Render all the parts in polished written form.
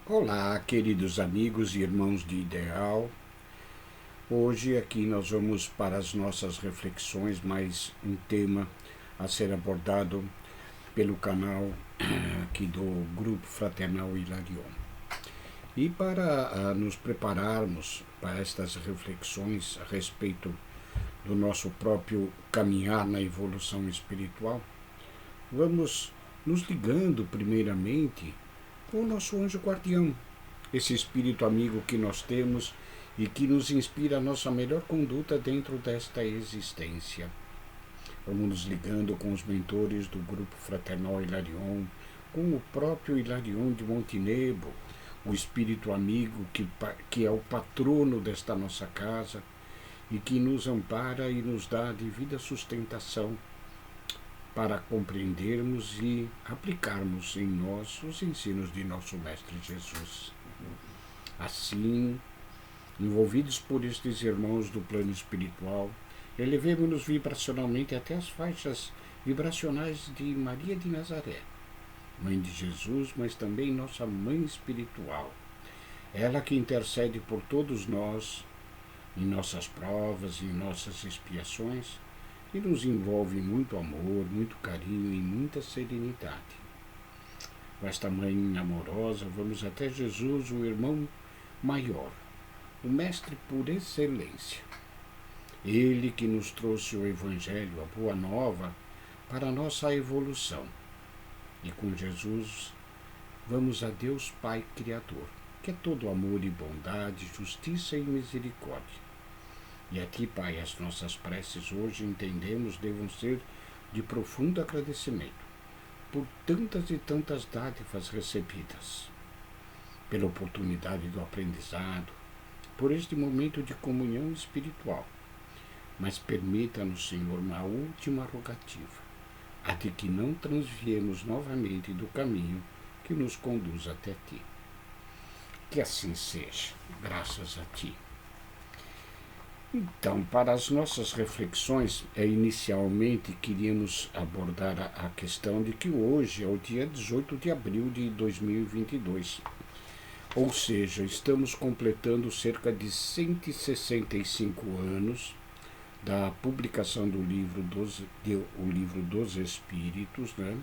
Olá, queridos amigos e irmãos de Ideal. Hoje aqui nós vamos para as nossas reflexões, mais um tema a ser abordado pelo canal aqui do Grupo Fraternal Hilarion. E para nos prepararmos para estas reflexões a respeito do nosso próprio caminhar na evolução espiritual, vamos nos ligando primeiramente com o nosso anjo guardião, esse espírito amigo que nós temos e que nos inspira a nossa melhor conduta dentro desta existência. Vamos nos ligando com os mentores do Grupo Fraternal Hilarion, com o próprio Hilarion de Montenegro, o espírito amigo que é o patrono desta nossa casa e que nos ampara e nos dá a devida sustentação para compreendermos e aplicarmos em nós os ensinos de nosso Mestre Jesus. Assim, envolvidos por estes irmãos do plano espiritual, elevemos-nos vibracionalmente até as faixas vibracionais de Maria de Nazaré, Mãe de Jesus, mas também nossa Mãe espiritual. Ela que intercede por todos nós, em nossas provas e em nossas expiações, e nos envolve em muito amor, muito carinho e muita serenidade. Com esta Mãe amorosa, vamos até Jesus, o irmão maior, o Mestre por excelência. Ele que nos trouxe o Evangelho, a Boa Nova, para a nossa evolução. E com Jesus, vamos a Deus Pai Criador, que é todo amor e bondade, justiça e misericórdia. E aqui, Pai, as nossas preces hoje entendemos devam ser de profundo agradecimento por tantas e tantas dádivas recebidas, pela oportunidade do aprendizado, por este momento de comunhão espiritual. Mas permita-nos, Senhor, uma última rogativa, a de que não transviemos novamente do caminho que nos conduz até Ti. Que assim seja, graças a Ti. Então, para as nossas reflexões, inicialmente queríamos abordar a questão de que hoje é o dia 18 de abril de 2022. Ou seja, estamos completando cerca de 165 anos da publicação do livro dos Espíritos, né?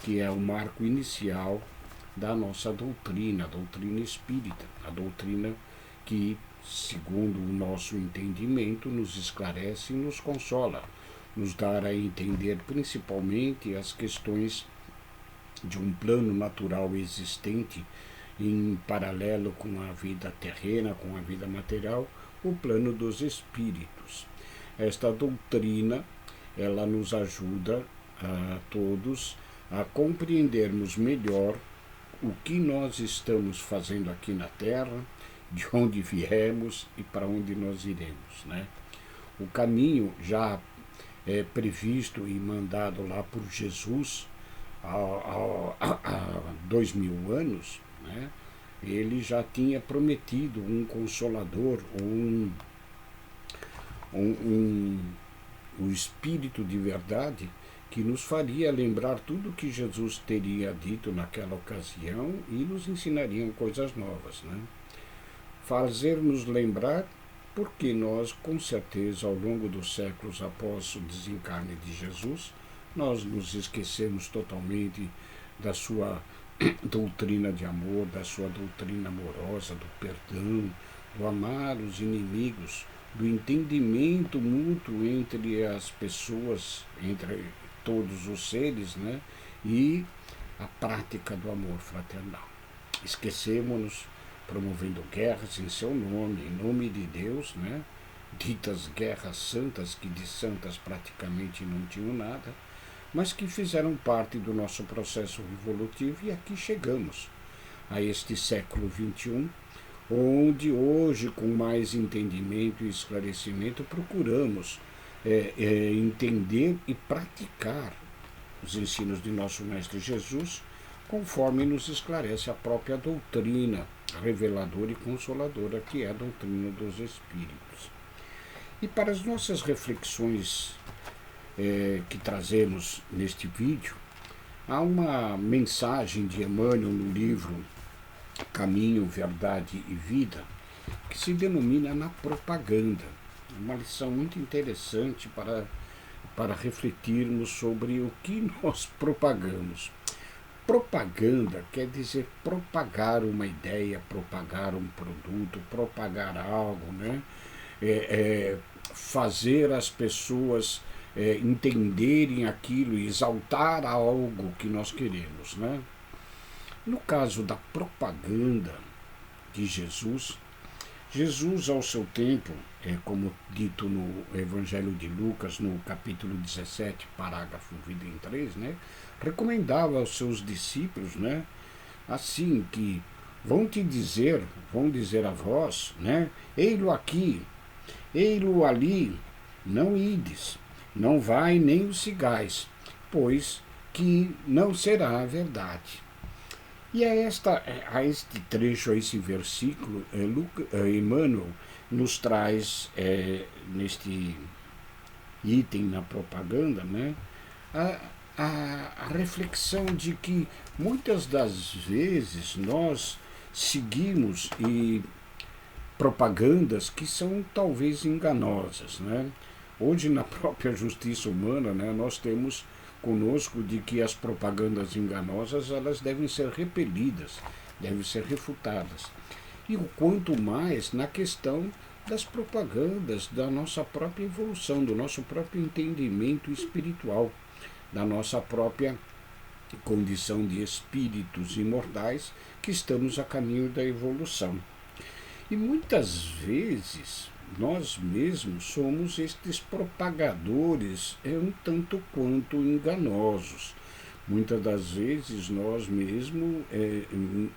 Que é o marco inicial da nossa doutrina, a doutrina espírita, a doutrina que, segundo o nosso entendimento, nos esclarece e nos consola, nos dá a entender principalmente as questões de um plano natural existente em paralelo com a vida terrena, com a vida material, o plano dos espíritos. Esta doutrina, ela nos ajuda a todos a compreendermos melhor o que nós estamos fazendo aqui na Terra, de onde viemos e para onde nós iremos, né? O caminho já é previsto e mandado lá por Jesus há 2000 anos, né? Ele já tinha prometido um consolador, um espírito de verdade que nos faria lembrar tudo o que Jesus teria dito naquela ocasião e nos ensinariam coisas novas, né? Fazer-nos lembrar porque nós, com certeza, ao longo dos séculos após o desencarne de Jesus, nós nos esquecemos totalmente da sua doutrina de amor, da sua doutrina amorosa, do perdão, do amar os inimigos, do entendimento mútuo entre as pessoas, entre todos os seres, né? E a prática do amor fraternal. Esquecemos-nos promovendo guerras em seu nome, em nome de Deus, né? Ditas guerras santas, que de santas praticamente não tinham nada, mas que fizeram parte do nosso processo evolutivo, e aqui chegamos a este século XXI, onde hoje, com mais entendimento e esclarecimento, procuramos entender e praticar os ensinos de nosso Mestre Jesus, conforme nos esclarece a própria doutrina reveladora e consoladora, que é a doutrina dos Espíritos. E para as nossas reflexões que trazemos neste vídeo, há uma mensagem de Emmanuel no livro caminho, verdade e vida, que se denomina na propaganda. Uma lição muito interessante para refletirmos sobre o que nós propagamos. Propaganda quer dizer propagar uma ideia, propagar um produto, propagar algo, né? Fazer as pessoas entenderem aquilo e exaltar algo que nós queremos, né? No caso da propaganda de Jesus, Jesus, ao seu tempo, como dito no Evangelho de Lucas, no capítulo 17, parágrafo 23, né, recomendava aos seus discípulos, né, assim, que vão dizer a vós, né, ei-lo aqui, ei-lo ali, não ides, não vai nem os sigais, pois que não será a verdade. E a este trecho, a esse versículo, Emmanuel nos traz, neste item na propaganda, né, a reflexão de que muitas das vezes nós seguimos propagandas que são talvez enganosas, né? Hoje, na própria justiça humana, né, nós temos conosco de que as propagandas enganosas elas devem ser repelidas, devem ser refutadas. E o quanto mais na questão das propagandas, da nossa própria evolução, do nosso próprio entendimento espiritual, da nossa própria condição de espíritos imortais que estamos a caminho da evolução. E muitas vezes nós mesmos somos estes propagadores um tanto quanto enganosos. Muitas das vezes nós mesmos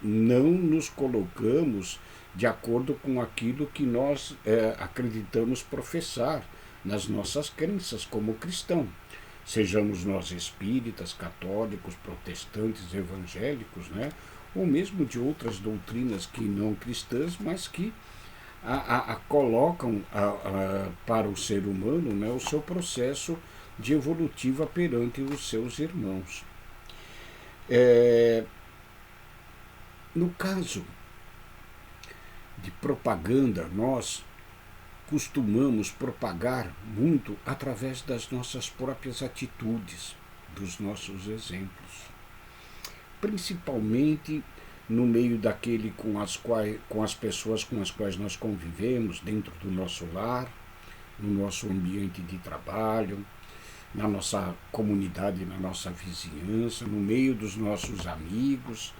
não nos colocamos de acordo com aquilo que nós acreditamos professar nas nossas crenças como cristão. Sejamos nós espíritas, católicos, protestantes, evangélicos, né? Ou mesmo de outras doutrinas que não cristãs, mas que colocam para o ser humano, né, o seu processo de evolutiva perante os seus irmãos. No caso de propaganda, nós costumamos propagar muito através das nossas próprias atitudes, dos nossos exemplos. Principalmente no meio daquele com as pessoas com as quais nós convivemos, dentro do nosso lar, no nosso ambiente de trabalho, na nossa comunidade, na nossa vizinhança, no meio dos nossos amigos.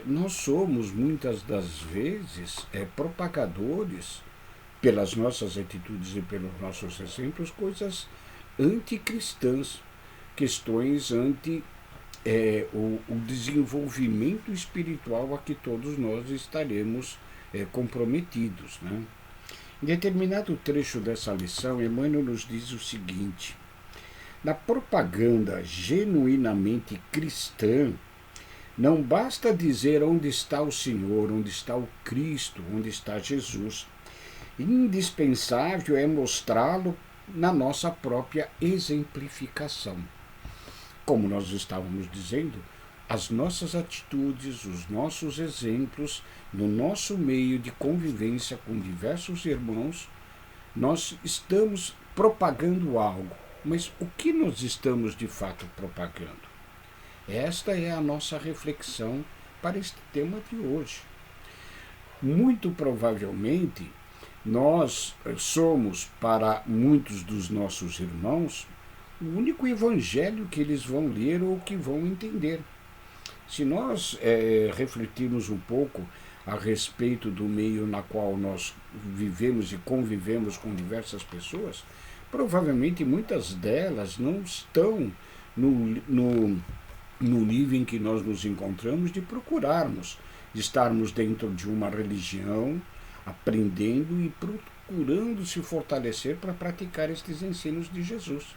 Nós somos, muitas das vezes, propagadores, pelas nossas atitudes e pelos nossos exemplos, coisas anticristãs, questões anti o desenvolvimento espiritual a que todos nós estaremos comprometidos, né? Em determinado trecho dessa lição, Emmanuel nos diz o seguinte: na propaganda genuinamente cristã, não basta dizer onde está o Senhor, onde está o Cristo, onde está Jesus. Indispensável é mostrá-lo na nossa própria exemplificação. Como nós estávamos dizendo, as nossas atitudes, os nossos exemplos, no nosso meio de convivência com diversos irmãos, nós estamos propagando algo. Mas o que nós estamos de fato propagando? Esta é a nossa reflexão para este tema de hoje. Muito provavelmente, nós somos, para muitos dos nossos irmãos, o único evangelho que eles vão ler ou que vão entender. Se nós refletirmos um pouco a respeito do meio na qual nós vivemos e convivemos com diversas pessoas, provavelmente muitas delas não estão no nível em que nós nos encontramos de procurarmos, de estarmos dentro de uma religião, aprendendo e procurando se fortalecer para praticar estes ensinos de Jesus.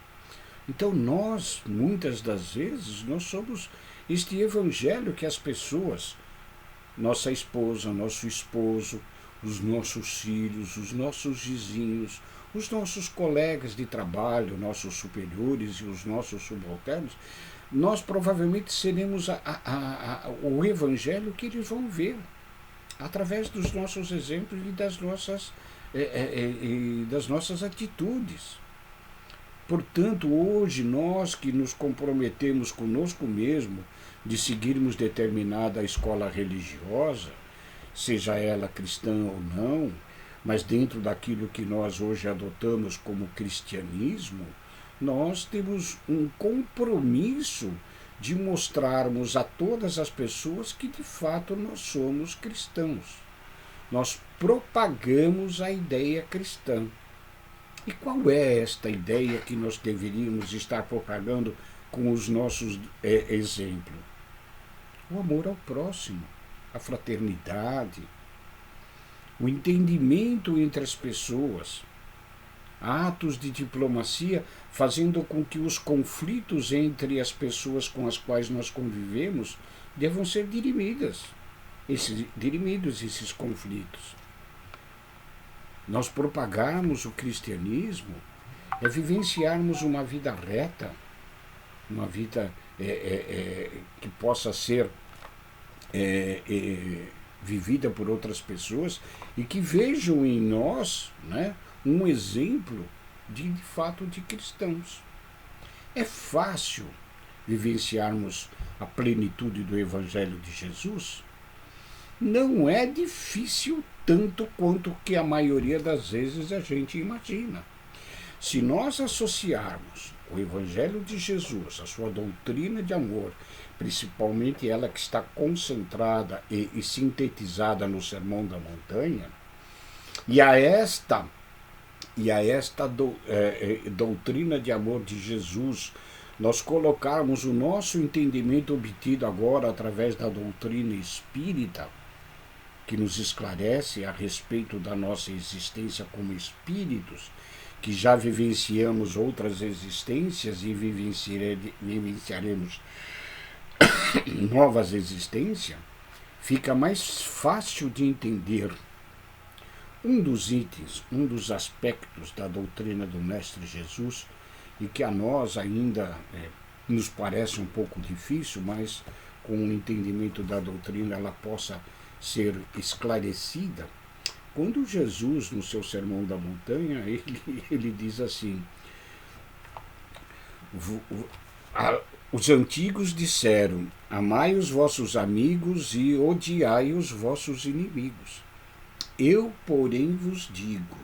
Então nós, muitas das vezes, nós somos este evangelho que as pessoas, nossa esposa, nosso esposo, os nossos filhos, os nossos vizinhos, os nossos colegas de trabalho, nossos superiores e os nossos subalternos, nós provavelmente seremos o evangelho que eles vão ver, através dos nossos exemplos e das nossas atitudes. Portanto, hoje nós que nos comprometemos conosco mesmo de seguirmos determinada escola religiosa, seja ela cristã ou não, mas dentro daquilo que nós hoje adotamos como cristianismo, nós temos um compromisso de mostrarmos a todas as pessoas que de fato nós somos cristãos. Nós propagamos a ideia cristã. E qual é esta ideia que nós deveríamos estar propagando com os nossos exemplos? O amor ao próximo, a fraternidade, o entendimento entre as pessoas, atos de diplomacia, fazendo com que os conflitos entre as pessoas com as quais nós convivemos devam ser dirimidos esses conflitos. Nós propagarmos o cristianismo é vivenciarmos uma vida reta, uma vida que possa ser vivida por outras pessoas e que vejam em nós, né, um exemplo de fato de cristãos. É fácil vivenciarmos a plenitude do Evangelho de Jesus? Não é difícil tanto quanto que a maioria das vezes a gente imagina. Se nós associarmos o Evangelho de Jesus, a sua doutrina de amor, principalmente ela que está concentrada e sintetizada no Sermão da Montanha, e a esta doutrina de amor de Jesus, nós colocarmos o nosso entendimento obtido agora através da doutrina espírita, que nos esclarece a respeito da nossa existência como espíritos, que já vivenciamos outras existências e vivenciaremos novas existências, fica mais fácil de entender um dos itens, um dos aspectos da doutrina do Mestre Jesus, e que a nós ainda nos parece um pouco difícil, mas com o entendimento da doutrina ela possa ser esclarecida. Quando Jesus, no seu Sermão da Montanha, ele diz assim: os antigos disseram, amai os vossos amigos e odiai os vossos inimigos. Eu, porém, vos digo,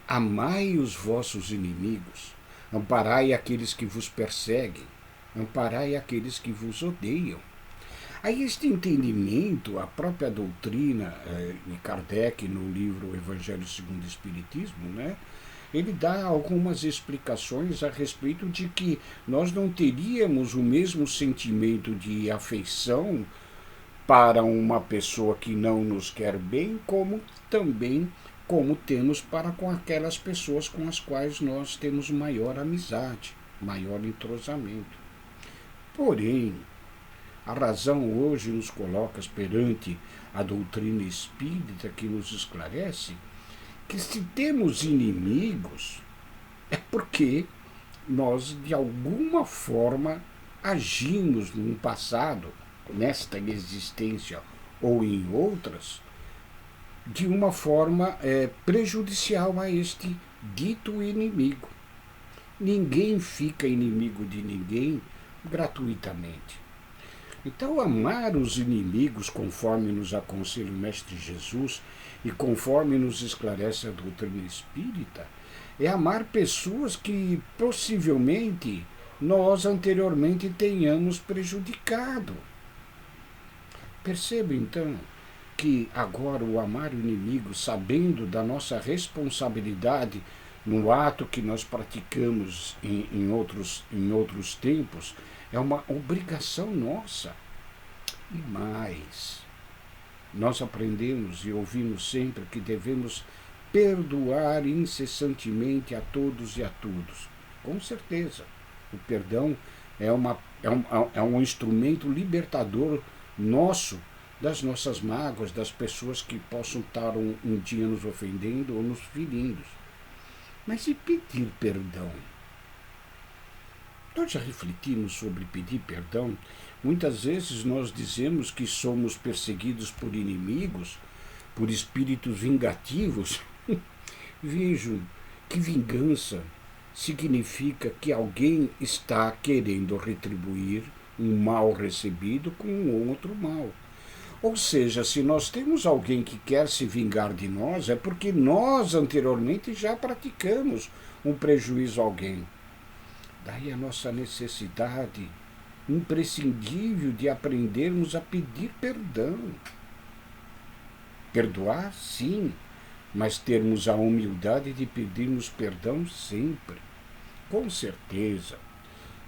amai os vossos inimigos, amparai aqueles que vos perseguem, amparai aqueles que vos odeiam. A este entendimento, a própria doutrina de Kardec, no livro Evangelho segundo o Espiritismo, né, ele dá algumas explicações a respeito de que nós não teríamos o mesmo sentimento de afeição para uma pessoa que não nos quer bem, como temos para com aquelas pessoas com as quais nós temos maior amizade, maior entrosamento. Porém, a razão hoje nos coloca perante a doutrina espírita que nos esclarece que se temos inimigos é porque nós de alguma forma agimos no passado, nesta existência ou em outras, de uma forma prejudicial a este dito inimigo. Ninguém fica inimigo de ninguém gratuitamente. Então, amar os inimigos, conforme nos aconselha o Mestre Jesus e conforme nos esclarece a doutrina espírita, é amar pessoas que possivelmente nós anteriormente tenhamos prejudicado. Perceba então que agora o amar o inimigo, sabendo da nossa responsabilidade no ato que nós praticamos em outros tempos, é uma obrigação nossa. E mais, nós aprendemos e ouvimos sempre que devemos perdoar incessantemente a todos e a todos. Com certeza, o perdão é um instrumento libertador nosso das nossas mágoas, das pessoas que possam estar um dia nos ofendendo ou nos ferindo. Mas e pedir perdão? Nós já refletimos sobre pedir perdão? Muitas vezes nós dizemos que somos perseguidos por inimigos, por espíritos vingativos, vejam que vingança significa que alguém está querendo retribuir um mal recebido com um outro mal. Ou seja, se nós temos alguém que quer se vingar de nós, é porque nós anteriormente já praticamos um prejuízo a alguém. Daí a nossa necessidade imprescindível de aprendermos a pedir perdão. Perdoar, sim, mas termos a humildade de pedirmos perdão sempre. Com certeza,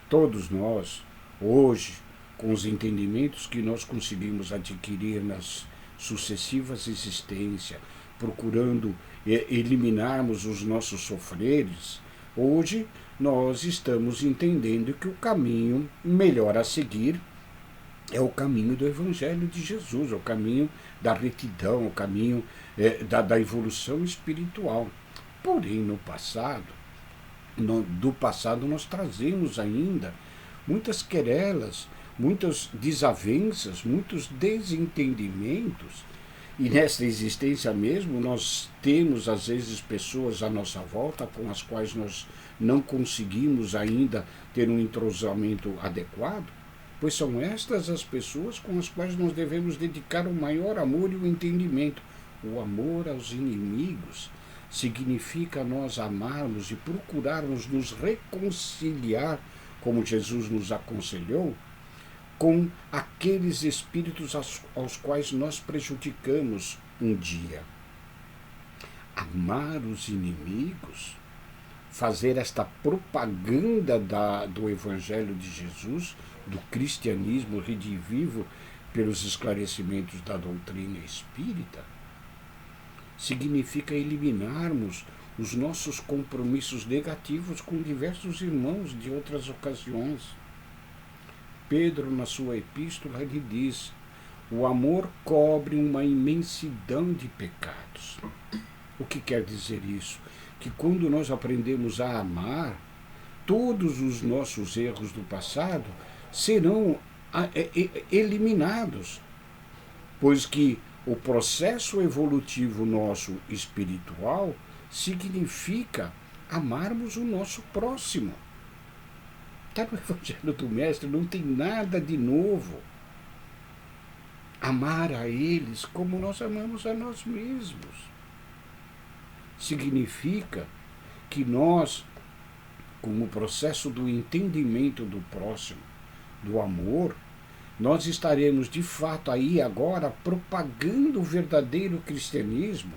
todos nós, hoje, com os entendimentos que nós conseguimos adquirir nas sucessivas existências, procurando eliminarmos os nossos sofreres, hoje nós estamos entendendo que o caminho melhor a seguir é o caminho do Evangelho de Jesus, é o caminho da retidão, o caminho da evolução espiritual. Porém, no passado, do passado nós trazemos ainda muitas querelas, muitas desavenças, muitos desentendimentos. E nesta existência mesmo nós temos às vezes pessoas à nossa volta com as quais nós não conseguimos ainda ter um entrosamento adequado, pois são estas as pessoas com as quais nós devemos dedicar o maior amor e o entendimento. O amor aos inimigos significa nós amarmos e procurarmos nos reconciliar, como Jesus nos aconselhou, com aqueles espíritos aos quais nós prejudicamos um dia. Amar os inimigos, fazer esta propaganda do Evangelho de Jesus, do cristianismo redivivo pelos esclarecimentos da doutrina espírita, significa eliminarmos os nossos compromissos negativos com diversos irmãos de outras ocasiões. Pedro, na sua epístola, ele diz: o amor cobre uma imensidão de pecados. O que quer dizer isso? Que quando nós aprendemos a amar, todos os nossos erros do passado serão eliminados, pois que o processo evolutivo nosso espiritual significa amarmos o nosso próximo. Está no Evangelho do Mestre, não tem nada de novo. Amar a eles como nós amamos a nós mesmos. Significa que nós, com o processo do entendimento do próximo, do amor, nós estaremos de fato aí agora propagando o verdadeiro cristianismo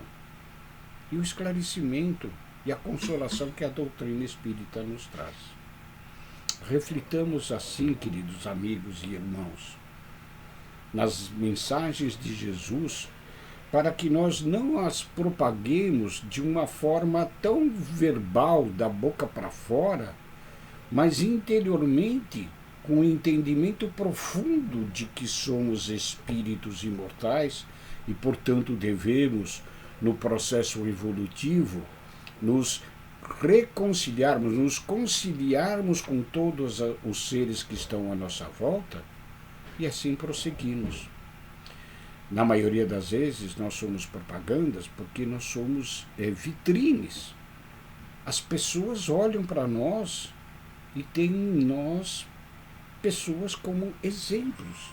e o esclarecimento e a consolação que a doutrina espírita nos traz. Reflitamos assim, queridos amigos e irmãos, nas mensagens de Jesus, para que nós não as propaguemos de uma forma tão verbal, da boca para fora, mas interiormente, com o entendimento profundo de que somos espíritos imortais e, portanto, devemos, no processo evolutivo, nos reconciliarmos, nos conciliarmos com todos os seres que estão à nossa volta e assim prosseguirmos. Na maioria das vezes nós somos propagandas porque nós somos vitrines. As pessoas olham para nós e têm em nós pessoas como exemplos.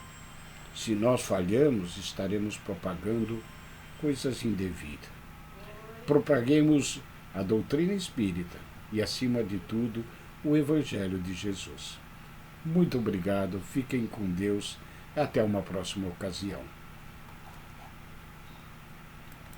Se nós falhamos, estaremos propagando coisas indevidas. Propaguemos a doutrina espírita e, acima de tudo, o Evangelho de Jesus. Muito obrigado, fiquem com Deus, até uma próxima ocasião.